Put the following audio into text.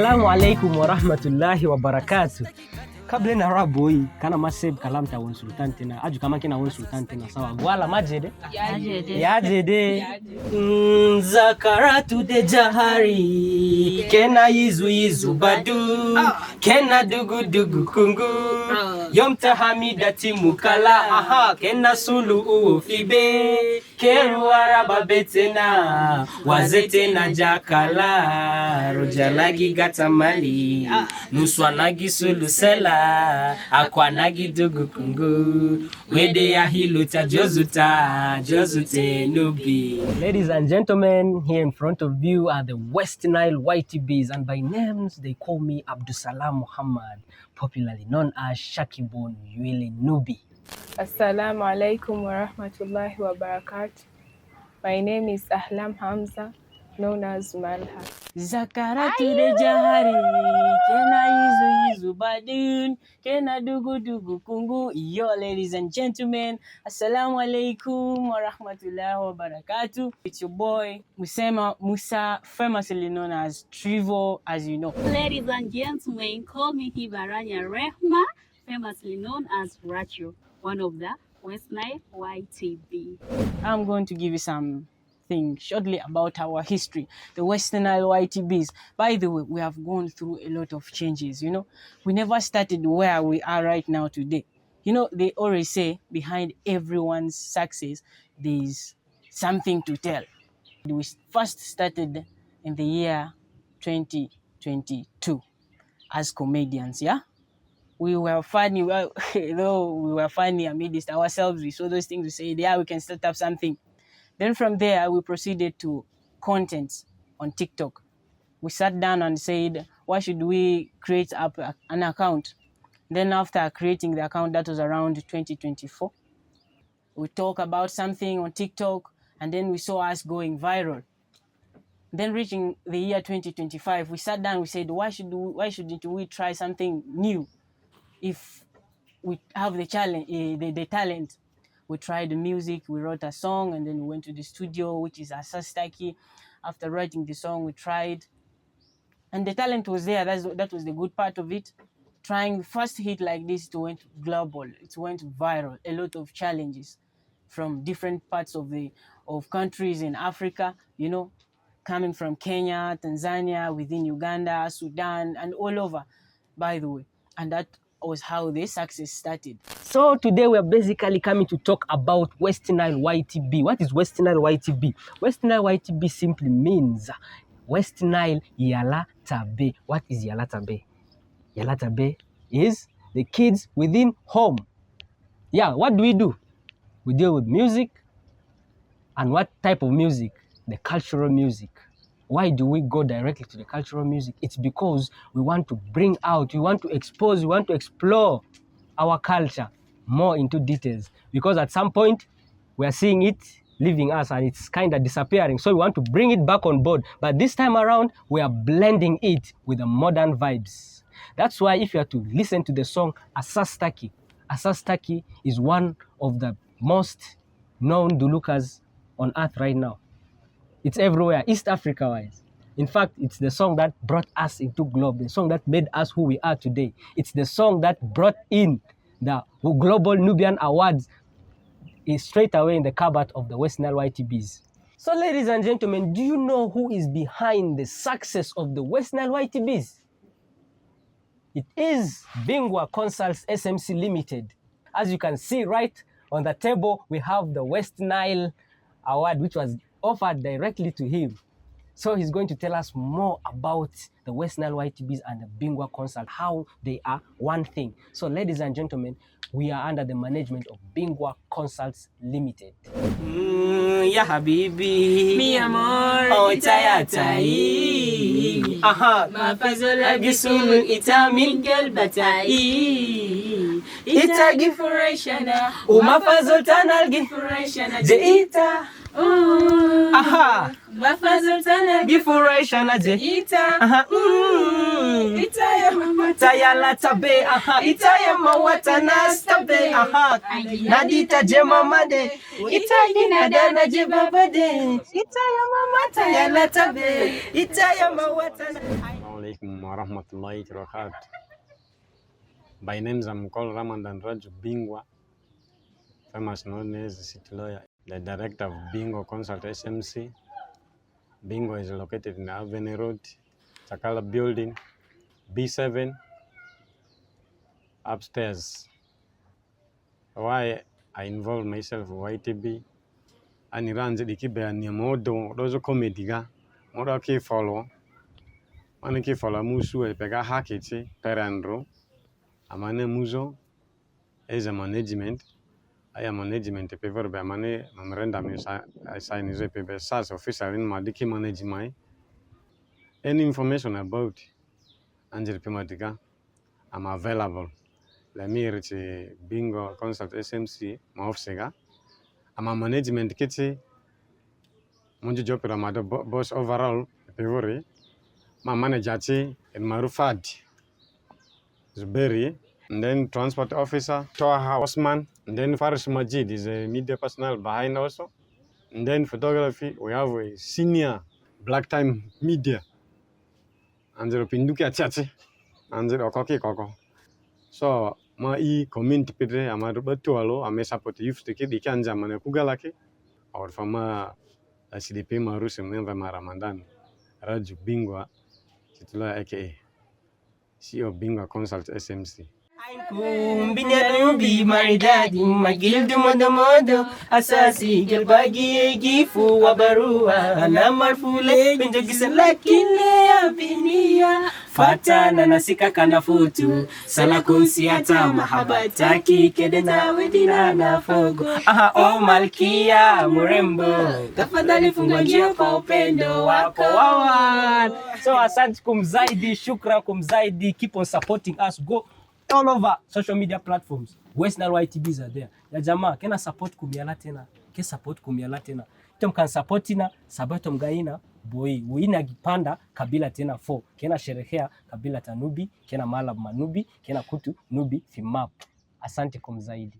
Assalamu alaikum wa rahmatullahi wa barakatuh. Kabla na raboi kana maseb kalam ta won sultan tina aju kama kina won sultan tina sawa wala majede yajede zakaratu de jahari kena yizu badu kena dugu kungu yomta hamidati mukala kena sulu ufibe keru araba betena wazetena jakala rojalagi gatamali nuswanagi sulu sela akwanagi dugu kungu wede ya hiluta jozute nubi. Ladies and gentlemen, here in front of you are the Westnile YTBs, and by names they call me Abdusalam Muhammad, popularly known as Shakibon Yuele Nubi. Assalamu alaikum wa rahmatullahi wa barakatuh. My name is Ahlam Hamza, known as Malha. Zakaratu de jahari, kena yizu badun, kena dugu kungu. Yo, ladies and gentlemen, assalamu alaikum wa rahmatullahi wa barakatuh. It's your boy Musema Musa, famously known as Trivo, as you know. Ladies and gentlemen, call me Hibaranya Rehma, famously known as Racho, one of the Westnile YTB. I'm going to give you something shortly about our history, the Westnile YTBs. By the way, we have gone through a lot of changes, you know. We never started where we are right now today. You know, they always say behind everyone's success, there's something to tell. We first started in the year 2022 as comedians, yeah? We were funny, though we were funny amidst ourselves. We saw those things, we said, yeah, we can start up something. Then from there, we proceeded to content on TikTok. We sat down and said, why should we create up an account? Then after creating the account, that was around 2024, we talk about something on TikTok, and then we saw us going viral. Then reaching the year 2025, we sat down, we said, why shouldn't we try something new? If we have the challenge, the talent. We tried the music, we wrote a song, and then we went to the studio, which is Asastaki. After writing the song, we tried, and the talent was there. That was the good part of it. Trying the first hit like this, it went global, it went viral. A lot of challenges from different parts of countries in Africa, you know, coming from Kenya, Tanzania, within Uganda, Sudan, and all over, by the way. And that was how the success started. So today we are basically coming to talk about Westnile YTB. What is Westnile YTB? Westnile YTB simply means Westnile Yalatabe. What is Yalatabe? Yalatabe is the kids within home. Yeah, what do? We deal with music. And what type of music? The cultural music. Why do we go directly to the cultural music? It's because we want to bring out, we want to expose, we want to explore our culture more into details. Because at some point, we are seeing it leaving us and it's kind of disappearing. So we want to bring it back on board. But this time around, we are blending it with the modern vibes. That's why if you are to listen to the song Asastaki, Asastaki is one of the most known Dulukas on earth right now. It's everywhere, East Africa-wise. In fact, it's the song that brought us into globe, the song that made us who we are today. It's the song that brought in the Global Nubian Awards straight away in the cupboard of the Westnile YTBs. So ladies and gentlemen, do you know who is behind the success of the Westnile YTBs? It is Bingwa Consults SMC Limited. As you can see right on the table, we have the Westnile Award, which was offered directly to him. So he's going to tell us more about the Westnile YTBs and the Bingwa Consult, how they are one thing. So ladies and gentlemen, we are under the management of Bingwa Consults Limited. Ya habibi, Mi amor, itaya tai. Mafazola gisulu itamin gelbatai. Ita gifurashana, Umafazoltana gifurashana, Jeita. Mafazoltana Gifurashana Jeita. Itaya mama Tayala tabe, itaya mawatana stabe, nadita jema made, itaya nadana jeba bade, itaya mama tayala tabe, itaya mawatana. alaikum warahmatullahi wabarakatuh. By names I'm called Ramadan Raju Bingwa, famous known as City Lawyer, the director of Bingo Consult SMC. Bingo is located in Avenue Road, Takala Building, B7, upstairs. Why I involve myself in YTB? Ani ranze dikibe ni modo dozo comedy ga modo ki follow mani ki follow musu e pega hakiti perandro amane muzo eza management aya management pe verbe amane memorandum sign is pe sas official in madiki management any information about Angel Pimadiga I'm available. Let me reach Bingo Consult SMC ma ofsega ama management kiti Munji jopera mado boss overall pevori ma manager ti in Marufad Zuberi, and then transport officer Toha Osman, and then Faris Majid is a media personnel behind also, and then photography we have a senior black time media Angelo Pinduki Achachi Angelo Okoki Koko. So ma I community pidre amadu betualo ame support youth tiki di kanja mane kugalaki or fama CDP marusi member Ramadan Raju Bingwa titula aka CEO Bingo Consult SMC. Binyanubi maridadi magildu modo asasi gelbagi gifu wabarua na marfule binjogisa lakile abinia fatana nasika kana futu sala kunsiata mahabataki kedena wedina na fogo o malkia murembo tafadhali fungua njia kwa upendo wako wawan. So asante kumzaidi, shukra kumzaidi, keep on supporting us, go all over social media platforms. Westnile YTBs are there. Ya jamaa kena support kumiala tena, ke support kumiala tena. Tom kan supportina sabato mgaina boy wina gipanda kabila tena 4. Kena sherehea kabila tanubi, kena malab manubi, kena kutu nubi fimap. Asante kumzaidi.